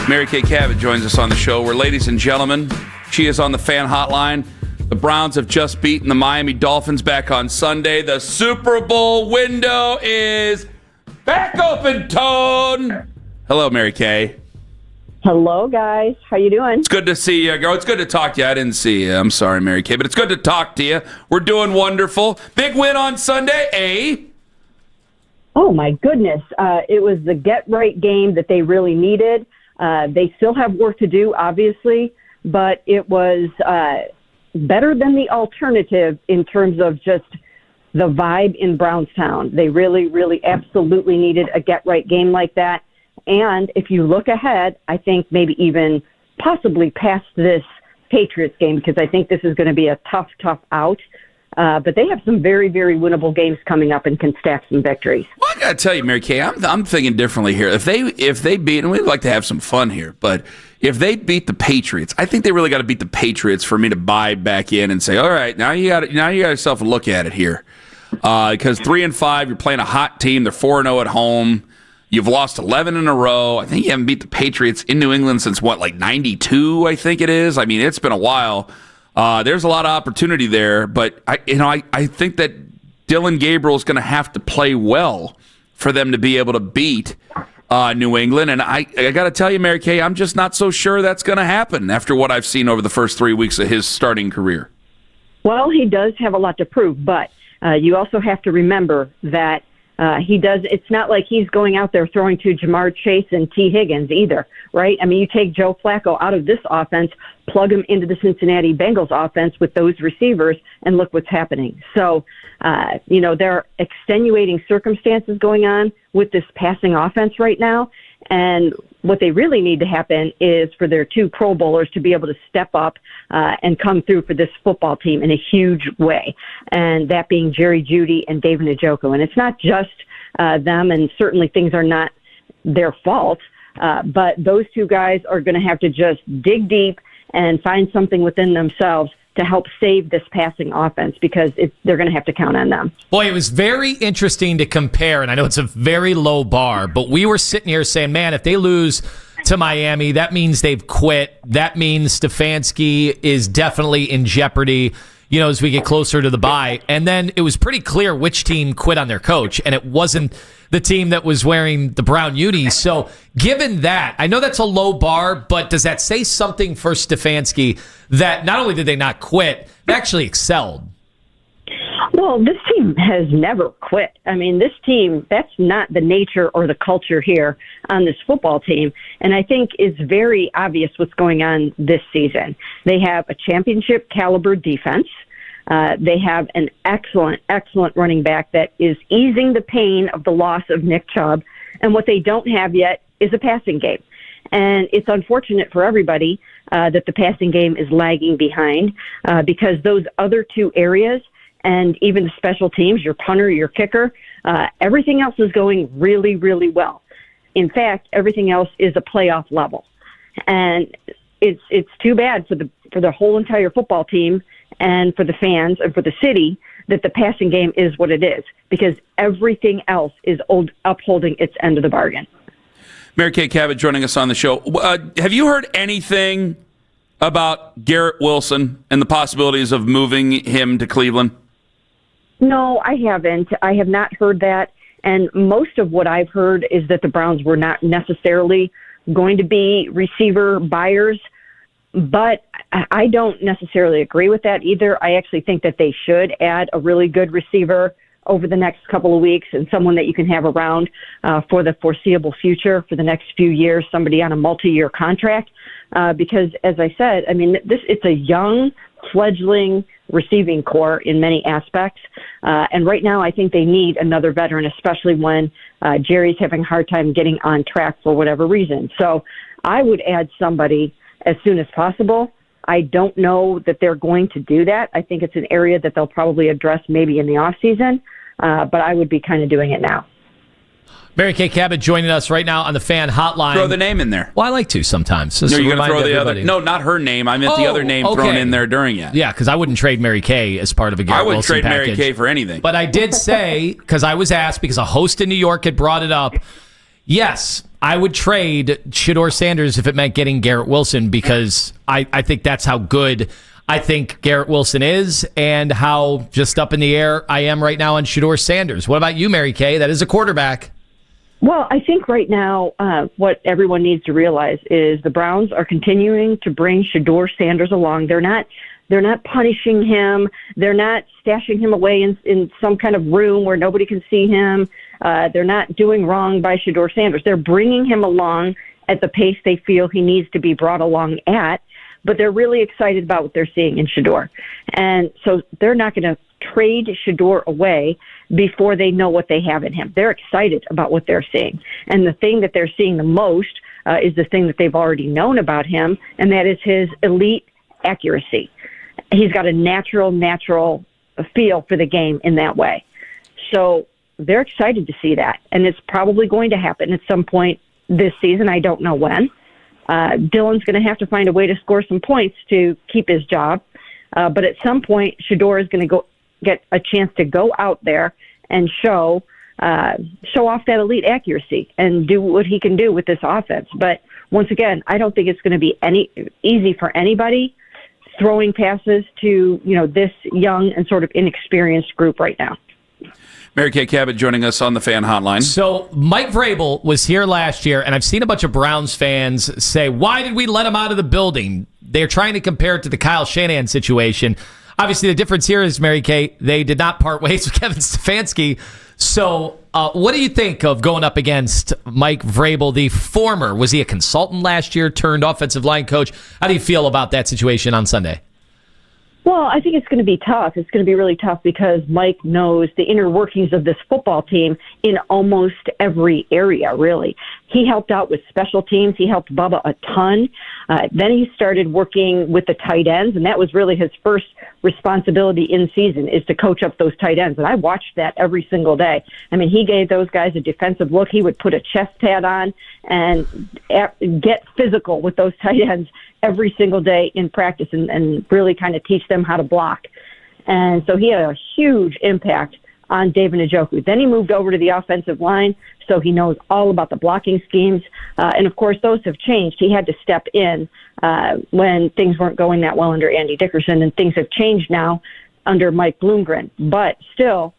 Mary Kay Cabot joins us on the show. Where, ladies and gentlemen, she is on the fan hotline. The Browns have just beaten the Miami Dolphins back on Sunday. The Super Bowl window is back open, Tone. Hello, Mary Kay. Hello, guys. How you doing? It's good to see you, girl. It's good to talk to you. I didn't see you. I'm sorry, Mary Kay, but it's good to talk to you. We're doing wonderful. Big win on Sunday, eh? Oh, my goodness. It was the get-right game that they really needed. They still have work to do, obviously, but it was better than the alternative in terms of just the vibe in Brownstown. They really, really absolutely needed a get-right game like that. And if you look ahead, I think maybe even possibly past this Patriots game, because I think this is going to be a tough out. But they have some very, very winnable games coming up and can stack some victories. Well, I got to tell you, Mary Kay, I'm thinking differently here. If they beat, and we'd like to have some fun here, but if they beat the Patriots, I think they really got to beat the Patriots for me to buy back in and say, all right, now you got yourself a look at it here. Because 3-5, you're playing a hot team. They're 4-0 at home. You've lost 11 in a row. I think you haven't beat the Patriots in New England since, like 92, I think it is. I mean, it's been a while. There's a lot of opportunity there, but I think that Dylan Gabriel is going to have to play well for them to be able to beat New England. And I got to tell you, Mary Kay, I'm just not so sure that's going to happen after what I've seen over the first 3 weeks of his starting career. Well, he does have a lot to prove, but you also have to remember that he does. It's not like he's going out there throwing to Jamar Chase and T. Higgins either, right? I mean, you take Joe Flacco out of this offense, plug him into the Cincinnati Bengals offense with those receivers, and look what's happening. So, there are extenuating circumstances going on with this passing offense right now. And what they really need to happen is for their two Pro Bowlers to be able to step up and come through for this football team in a huge way, and that being Jerry Jeudy and David Njoku. And it's not just them, and certainly things are not their fault, but those two guys are going to have to just dig deep and find something within themselves to help save this passing offense, because they're going to have to count on them. Boy, it was very interesting to compare, and I know it's a very low bar, but we were sitting here saying, man, if they lose to Miami, that means they've quit. That means Stefanski is definitely in jeopardy, as we get closer to the bye. And then it was pretty clear which team quit on their coach, and it wasn't the team that was wearing the brown unis. So given that, I know that's a low bar, but does that say something for Stefanski that not only did they not quit, they actually excelled? Well, this team has never quit. I mean, this team, that's not the nature or the culture here on this football team. And I think it's very obvious what's going on this season. They have a championship caliber defense. They have an excellent running back that is easing the pain of the loss of Nick Chubb. And what they don't have yet is a passing game. And it's unfortunate for everybody that the passing game is lagging behind because those other two areas, and even the special teams, your punter, your kicker, everything else is going really, really well. In fact, everything else is a playoff level. And it's too bad for the whole entire football team and for the fans and for the city that the passing game is what it is, because everything else is upholding its end of the bargain. Mary Kay Cabot joining us on the show. Have you heard anything about Garrett Wilson and the possibilities of moving him to Cleveland? No, I haven't. I have not heard that. And most of what I've heard is that the Browns were not necessarily going to be receiver buyers. But I don't necessarily agree with that either. I actually think that they should add a really good receiver over the next couple of weeks, and someone that you can have around for the foreseeable future, for the next few years, somebody on a multi-year contract. Because, as I said, I mean, it's a young, fledgling receiving core in many aspects. And right now I think they need another veteran, especially when Jerry's having a hard time getting on track for whatever reason. So I would add somebody as soon as possible. I don't know that they're going to do that. I think it's an area that they'll probably address maybe in the off season, but I would be kind of doing it now. Mary Kay Cabot joining us right now on the fan hotline. Throw the name in there. Well, I like to sometimes. No, you're going to throw the other. No, not her name. I meant the other name thrown in there during it. Yeah, because I wouldn't trade Mary Kay as part of a Garrett Wilson package. I wouldn't trade Mary Kay for anything. But I did say, because I was asked, because a host in New York had brought it up, Yes, I would trade Shedeur Sanders if it meant getting Garrett Wilson, because I think that's how good I think Garrett Wilson is and how just up in the air I am right now on Shedeur Sanders. What about you, Mary Kay? That is a quarterback. Well, I think right now what everyone needs to realize is the Browns are continuing to bring Shedeur Sanders along. They're not punishing him. They're not stashing him away in some kind of room where nobody can see him. They're not doing wrong by Shedeur Sanders. They're bringing him along at the pace they feel he needs to be brought along at, but they're really excited about what they're seeing in Shedeur. And so they're not going to trade Shedeur away before they know what they have in him. They're excited about what they're seeing. And the thing that they're seeing the most is the thing that they've already known about him, and that is his elite accuracy. He's got a natural feel for the game in that way. So they're excited to see that, and it's probably going to happen at some point this season. I don't know when. Dylan's going to have to find a way to score some points to keep his job, but at some point, Shedeur is going to get a chance to go out there and show off that elite accuracy and do what he can do with this offense. But once again, I don't think it's going to be easy for anybody throwing passes to this young and sort of inexperienced group right now. Mary Kay Cabot joining us on the Fan Hotline. So Mike Vrabel was here last year, and I've seen a bunch of Browns fans say, why did we let him out of the building? They're trying to compare it to the Kyle Shanahan situation. Obviously, the difference here is, Mary Kay, they did not part ways with Kevin Stefanski. So what do you think of going up against Mike Vrabel, the former? Was he a consultant last year turned offensive line coach? How do you feel about that situation on Sunday? Well, I think it's going to be tough. It's going to be really tough because Mike knows the inner workings of this football team in almost every area, really. He helped out with special teams. He helped Bubba a ton. Then he started working with the tight ends, and that was really his first responsibility in season, is to coach up those tight ends. And I watched that every single day. I mean, he gave those guys a defensive look. He would put a chest pad on and get physical with those tight ends every single day in practice and really kind of teach them how to block. And so he had a huge impact on David Njoku. Then he moved over to the offensive line, so he knows all about the blocking schemes. And, of course, those have changed. He had to step in when things weren't going that well under Andy Dickerson, and things have changed now under Mike Bloomgren. But still,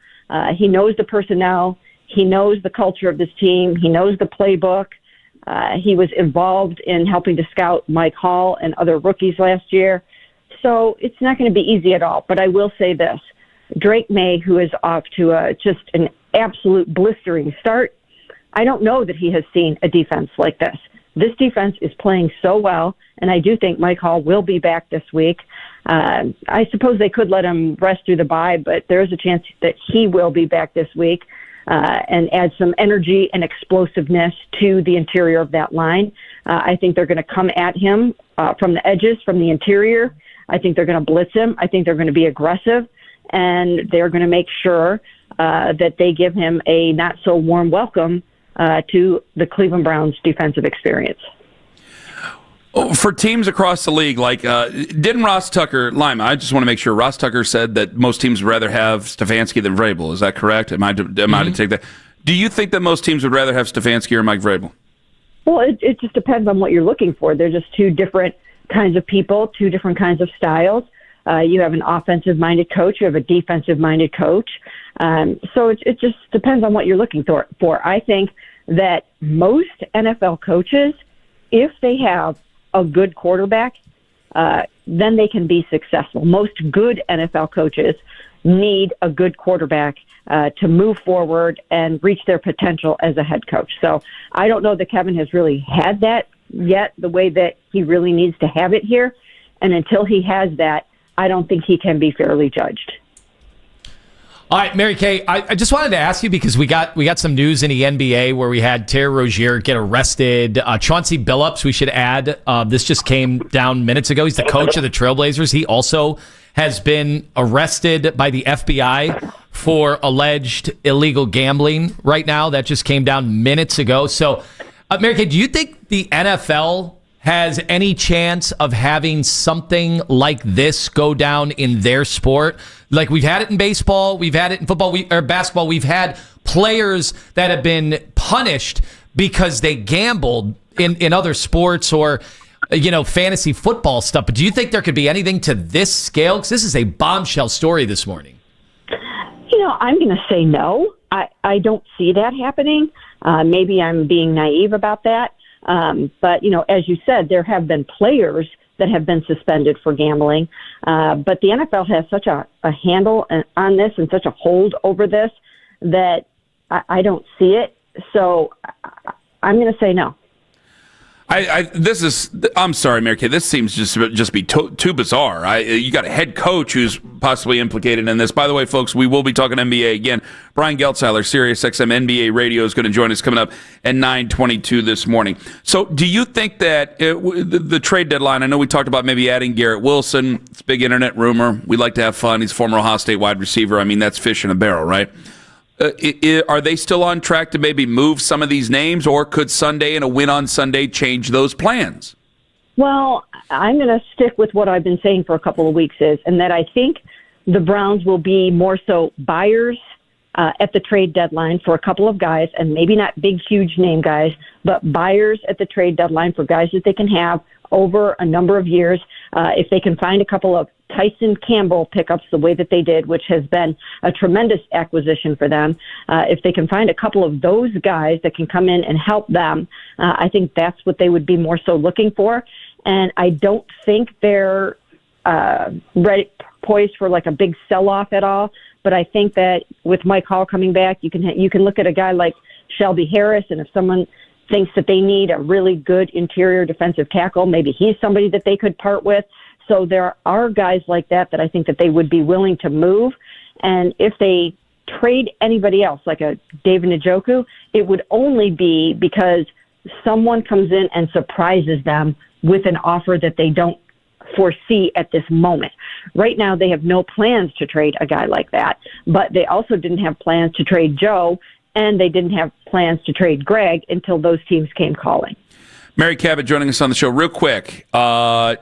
he knows the personnel. He knows the culture of this team. He knows the playbook. He was involved in helping to scout Mike Hall and other rookies last year. So it's not going to be easy at all. But I will say this. Drake May, who is off to just an absolute blistering start, I don't know that he has seen a defense like this. This defense is playing so well, and I do think Mike Hall will be back this week. I suppose they could let him rest through the bye, but there is a chance that he will be back this week and add some energy and explosiveness to the interior of that line. I think they're going to come at him from the edges, from the interior. I think they're going to blitz him. I think they're going to be aggressive, and they're going to make sure that they give him a not-so-warm welcome to the Cleveland Browns defensive experience. For teams across the league, like didn't Ross Tucker, Lima, I just want to make sure, Ross Tucker said that most teams would rather have Stefanski than Vrabel. Is that correct? Am I to take that? Do you think that most teams would rather have Stefanski or Mike Vrabel? Well, it just depends on what you're looking for. They're just two different kinds of people, two different kinds of styles. You have an offensive-minded coach. You have a defensive-minded coach. So it just depends on what you're looking for. I think that most NFL coaches, if they have a good quarterback, then they can be successful. Most good NFL coaches need a good quarterback to move forward and reach their potential as a head coach. So I don't know that Kevin has really had that yet, the way that he really needs to have it here. And until he has that, I don't think he can be fairly judged. All right, Mary Kay, I just wanted to ask you, because we got some news in the NBA where we had Terry Rozier get arrested. Chauncey Billups, we should add, this just came down minutes ago. He's the coach of the Trailblazers. He also has been arrested by the FBI for alleged illegal gambling right now. That just came down minutes ago. So, Mary Kay, do you think the NFL has any chance of having something like this go down in their sport? Like, we've had it in baseball, we've had it in football or basketball. We've had players that have been punished because they gambled in other sports or, fantasy football stuff. But do you think there could be anything to this scale? Because this is a bombshell story this morning. I'm going to say no. I don't see that happening. Maybe I'm being naive about that. But, as you said, there have been players that have been suspended for gambling. But the NFL has such a handle on this and such a hold over this that I don't see it. So I'm going to say no. I'm sorry, Mary Kay. This seems just be too bizarre. You got a head coach who's possibly implicated in this. By the way, folks, we will be talking NBA again. Brian Geltzeiler, Sirius XM NBA Radio, is going to join us coming up at 9:22 this morning. So, do you think that the trade deadline? I know we talked about maybe adding Garrett Wilson. It's a big internet rumor. We like to have fun. He's a former Ohio State wide receiver. I mean, that's fish in a barrel, right? Are they still on track to maybe move some of these names, or could Sunday and a win on Sunday change those plans? Well, I'm going to stick with what I've been saying for a couple of weeks and that I think the Browns will be more so buyers at the trade deadline for a couple of guys, and maybe not big, huge name guys, but buyers at the trade deadline for guys that they can have over a number of years. If they can find a couple of Tyson Campbell pickups the way that they did, which has been a tremendous acquisition for them. If they can find a couple of those guys that can come in and help them, I think that's what they would be more so looking for. And I don't think they're poised for like a big sell-off at all. But I think that with Mike Hall coming back, you can look at a guy like Shelby Harris, and if someone thinks that they need a really good interior defensive tackle, maybe he's somebody that they could part with. So there are guys like that I think that they would be willing to move. And if they trade anybody else, like a David Njoku, it would only be because someone comes in and surprises them with an offer that they don't foresee at this moment. Right now, they have no plans to trade a guy like that, but they also didn't have plans to trade Joe, and they didn't have plans to trade Greg until those teams came calling. Mary Cabot joining us on the show. Real quick, Joe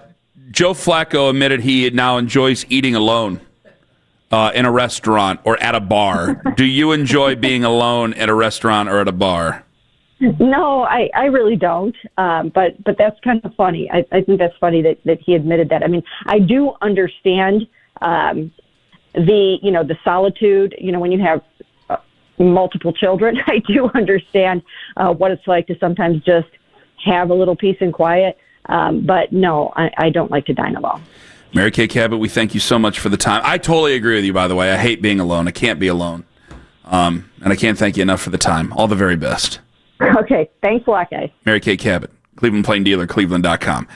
Flacco admitted he now enjoys eating alone in a restaurant or at a bar. Do you enjoy being alone at a restaurant or at a bar? No, I really don't. But that's kind of funny. I think that's funny that he admitted that. I mean, I do understand the solitude. When you have multiple children, I do understand what it's like to sometimes just have a little peace and quiet. But no, I don't like to dine alone. Mary Kay Cabot, we thank you so much for the time. I totally agree with you, by the way. I hate being alone. I can't be alone. And I can't thank you enough for the time. All the very best. Okay. Thanks a lot, guys. Mary Kay Cabot, Cleveland Plain Dealer, Cleveland.com.